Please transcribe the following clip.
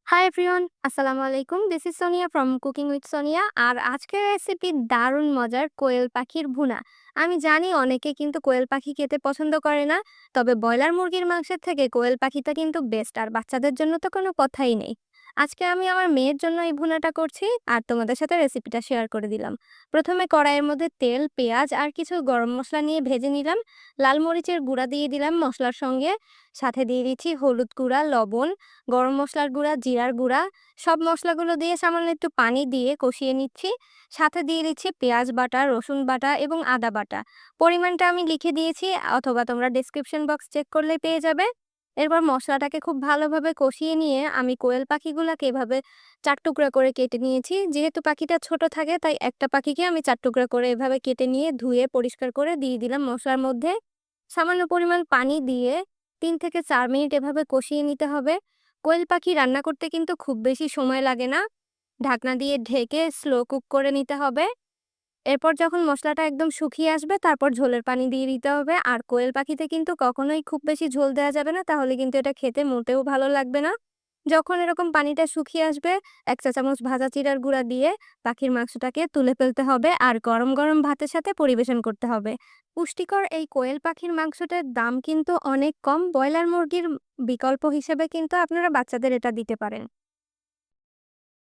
High everyone, আসসালামু আলাইকুম। This is Sonia from cooking with Sonia. আর আজকের রেসিপি দারুণ মজার কোয়েল পাখির ভুনা। আমি জানি অনেকে কিন্তু কোয়েল পাখি খেতে পছন্দ করে না, তবে ব্রয়লার মুরগির মাংসের থেকে কোয়েল পাখিটা কিন্তু বেস্ট, আর বাচ্চাদের জন্য তো কোনো কথাই নেই। আজকে আমি আমার মেয়ের জন্য এই ভুনাটা করছি, আর তোমাদের সাথে রেসিপিটা শেয়ার করে দিলাম। প্রথমে কড়াইয়ের মধ্যে তেল, পেঁয়াজ আর কিছু গরম মশলা নিয়ে ভেজে নিলাম। লাল মরিচের গুঁড়া দিয়ে দিলাম মশলার সঙ্গে, সাথে দিয়ে দিচ্ছি হলুদ গুঁড়া, লবণ, গরম মসলার গুঁড়া, জিরার গুঁড়া। সব মসলাগুলো দিয়ে সামান্য একটু পানি দিয়ে কষিয়ে নিচ্ছি। সাথে দিয়ে দিচ্ছি পেঁয়াজ বাটা, রসুন বাটা এবং আদা বাটা। পরিমাণটা আমি লিখে দিয়েছি, অথবা তোমরা ডেসক্রিপশন বক্স চেক করলেই পেয়ে যাবে। এরপর মশলাটাকে খুব ভালোভাবে কষিয়ে নিয়ে আমি কোয়েল পাখিগুলাকে এভাবে ৪ টুকরা করে কেটে নিয়েছি। যেহেতু পাখিটা ছোট থাকে, তাই একটা পাখিকে আমি ৪ টুকরা করে এভাবে কেটে নিয়ে ধুয়ে পরিষ্কার করে দিয়ে দিলাম মশলার মধ্যে। সামান্য পরিমাণ পানি দিয়ে ৩ থেকে ৪ মিনিট এভাবে কষিয়ে নিতে হবে। কোয়েল পাখি রান্না করতে কিন্তু খুব বেশি সময় লাগে না। ঢাকনা দিয়ে ঢেকে স্লো কুক করে নিতে হবে। এরপর যখন মসলাটা একদম শুকিয়ে আসবে, তারপর ঝোলের পানি দিয়ে দিতে হবে। আর কোয়েল পাখিতে কিন্তু কখনোই খুব বেশি ঝোল দেওয়া যাবে না, তাহলে কিন্তু এটা খেতে মোটেও ভালো লাগবে না। যখন এরকম পানিটা শুকিয়ে আসবে, ১ চা চামচ ভাজা জিরার গুঁড়া দিয়ে পাখির মাংসটাকে তুলে ফেলতে হবে, আর গরম গরম ভাতের সাথে পরিবেশন করতে হবে। পুষ্টিকর এই কোয়েল পাখির মাংসটার দাম কিন্তু অনেক কম। ব্রয়লার মুরগির বিকল্প হিসেবে কিন্তু আপনারা বাচ্চাদের এটা দিতে পারেন।